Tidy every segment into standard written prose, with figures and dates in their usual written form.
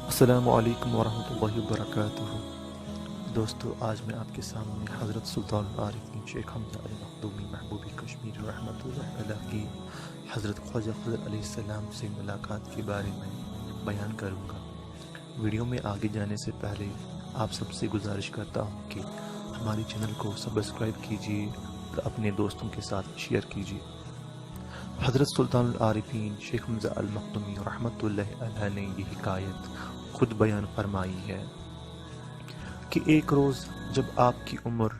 السلام علیکم ورحمۃ اللہ وبرکاتہ۔ دوستو، آج میں آپ کے سامنے حضرت سلطان العارفین شیخ حمزہ المخدومی محبوبی کشمیر رحمۃ اللہ علیہ کی حضرت خواجہ خضر علیہ السلام سے ملاقات کے بارے میں بیان کروں گا۔ ویڈیو میں آگے جانے سے پہلے آپ سب سے گزارش کرتا ہوں کہ ہمارے چینل کو سبسکرائب کیجیے اور اپنے دوستوں کے ساتھ شیئر کیجیے۔ حضرت سلطان العارفین شیخ حمزہ المخدومی رحمۃ اللہ علیہ نے یہ حکایت خود بیان فرمائی ہے کہ ایک روز جب آپ کی عمر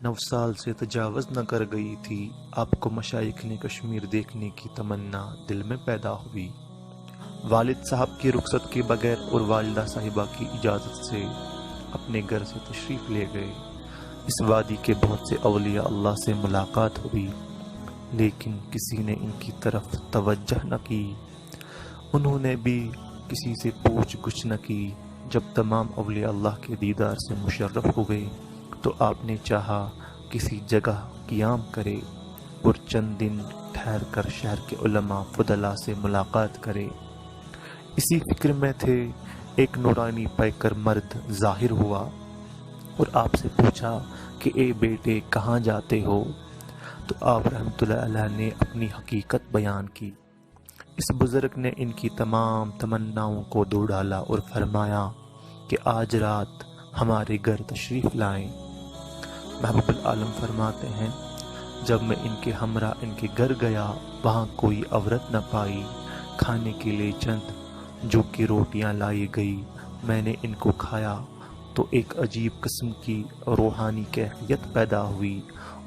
9 سال سے تجاوز نہ کر گئی تھی، آپ کو مشائخ نے کشمیر دیکھنے کی تمنا دل میں پیدا ہوئی۔ والد صاحب کی رخصت کے بغیر اور والدہ صاحبہ کی اجازت سے اپنے گھر سے تشریف لے گئے۔ اس وادی کے بہت سے اولیاء اللہ سے ملاقات ہوئی، لیکن کسی نے ان کی طرف توجہ نہ کی۔ انہوں نے بھی کسی سے پوچھ گچھ نہ کی۔ جب تمام اولیاء اللہ کے دیدار سے مشرف ہو گئے تو آپ نے چاہا کسی جگہ قیام کرے اور چند دن ٹھہر کر شہر کے علماء فضلاء سے ملاقات کرے۔ اسی فکر میں تھے، ایک نورانی پیکر مرد ظاہر ہوا اور آپ سے پوچھا کہ اے بیٹے کہاں جاتے ہو؟ تو آپ رحمۃ اللہ علیہ نے اپنی حقیقت بیان کی۔ اس بزرگ نے ان کی تمام تمناؤں کو دو ڈالا اور فرمایا کہ آج رات ہمارے گھر تشریف لائیں۔ محبوب العالم فرماتے ہیں، جب میں ان کے ہمراہ ان کے گھر گیا، وہاں کوئی عورت نہ پائی۔ کھانے کے لیے چند جو کہ روٹیاں لائی گئی، میں نے ان کو کھایا تو ایک عجیب قسم کی روحانی کیفیت پیدا ہوئی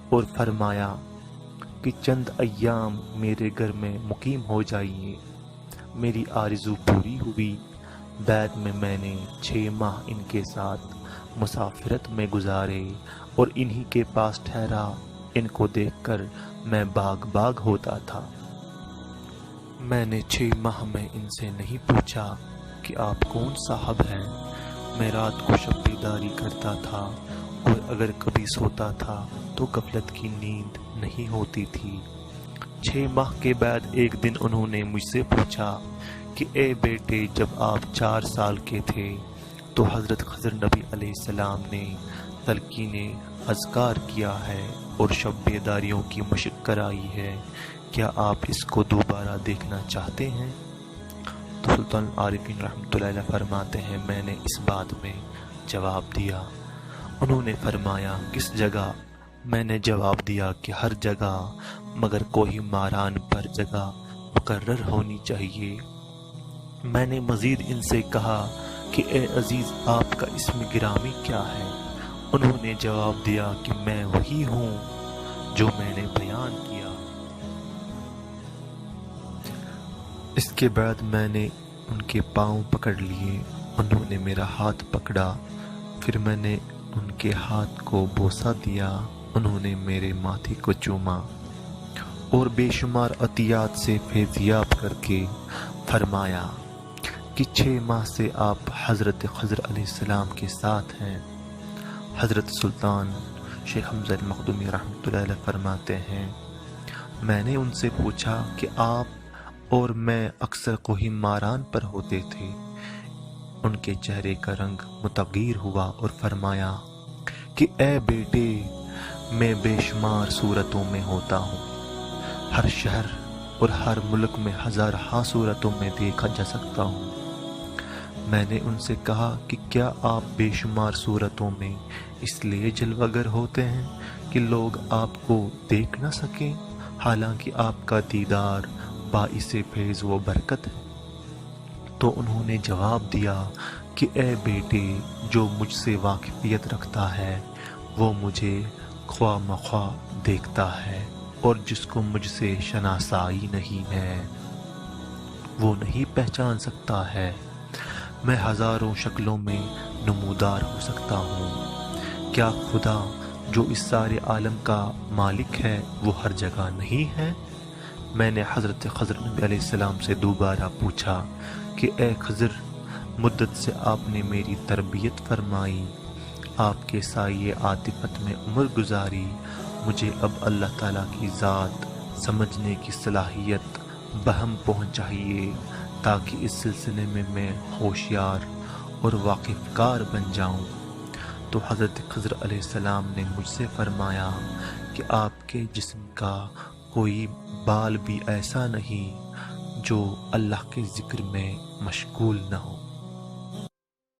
اور فرمایا کہ چند ایام میرے گھر میں مقیم ہو جائیے۔ میری آرزو پوری ہوئی۔ بعد میں نے 6 ماہ ان کے ساتھ مسافرت میں گزارے اور انہی کے پاس ٹھہرا۔ ان کو دیکھ کر میں باغ ہوتا تھا۔ میں نے 6 ماہ میں ان سے نہیں پوچھا کہ آپ کون صاحب ہیں۔ میں رات کو شب بیداری کرتا تھا اور اگر کبھی سوتا تھا تو غفلت کی نیند نہیں ہوتی تھی۔ 6 ماہ کے بعد ایک دن انہوں نے مجھ سے پوچھا کہ اے بیٹے، جب آپ 4 سال کے تھے تو حضرت خضر نبی علیہ السلام نے تلقین اذکار کیا ہے اور شب بیداریوں کی مشق کرائی ہے، کیا آپ اس کو دوبارہ دیکھنا چاہتے ہیں؟ تو سلطان العارفین رحمۃ اللہ علیہ فرماتے ہیں، میں نے اس بات میں جواب دیا۔ انہوں نے فرمایا کس جگہ؟ میں نے جواب دیا کہ ہر جگہ، مگر کوئی ماران پر جگہ مقرر ہونی چاہیے۔ میں نے مزید ان سے کہا کہ اے عزیز، آپ کا اسم گرامی کیا ہے؟ انہوں نے جواب دیا کہ میں وہی ہوں جو میں نے بیان کیا۔ اس کے بعد میں نے ان کے پاؤں پکڑ لیے۔ انہوں نے میرا ہاتھ پکڑا، پھر میں نے ان کے ہاتھ کو بوسہ دیا۔ انہوں نے میرے ماتھے کو چوما اور بے شمار عطیات سے فیضیاب کر کے فرمایا کہ 6 ماہ سے آپ حضرت خضر علیہ السلام کے ساتھ ہیں۔ حضرت سلطان شیخ حمزہ المخدومی رحمۃ اللہ علیہ فرماتے ہیں، میں نے ان سے پوچھا کہ آپ اور میں اکثر کوہی ماران پر ہوتے تھے۔ ان کے چہرے کا رنگ متغیر ہوا اور فرمایا کہ اے بیٹے، میں بے شمار صورتوں میں ہوتا ہوں۔ ہر شہر اور ہر ملک میں ہزارہا صورتوں میں دیکھا جا سکتا ہوں۔ میں نے ان سے کہا کہ کیا آپ بے شمار صورتوں میں اس لیے جلوہ گر ہوتے ہیں کہ لوگ آپ کو دیکھ نہ سکیں، حالانکہ آپ کا دیدار باعث فیض و برکت ہے؟ تو انہوں نے جواب دیا کہ اے بیٹے، جو مجھ سے واقفیت رکھتا ہے وہ مجھے خواہ مخواہ دیکھتا ہے، اور جس کو مجھ سے شناسائی نہیں ہے وہ نہیں پہچان سکتا ہے۔ میں ہزاروں شکلوں میں نمودار ہو سکتا ہوں، کیا خدا جو اس سارے عالم کا مالک ہے وہ ہر جگہ نہیں ہے؟ میں نے حضرت خضر نبی علیہ السلام سے دوبارہ پوچھا کہ اے خضر، مدت سے آپ نے میری تربیت فرمائی، آپ کے سائے عاطفت میں عمر گزاری، مجھے اب اللہ تعالیٰ کی ذات سمجھنے کی صلاحیت بہم پہنچائیے تاکہ اس سلسلے میں ہوشیار اور واقف کار بن جاؤں۔ تو حضرت خضر علیہ السلام نے مجھ سے فرمایا کہ آپ کے جسم کا کوئی بال بھی ایسا نہیں جو اللہ کے ذکر میں مشغول نہ ہو۔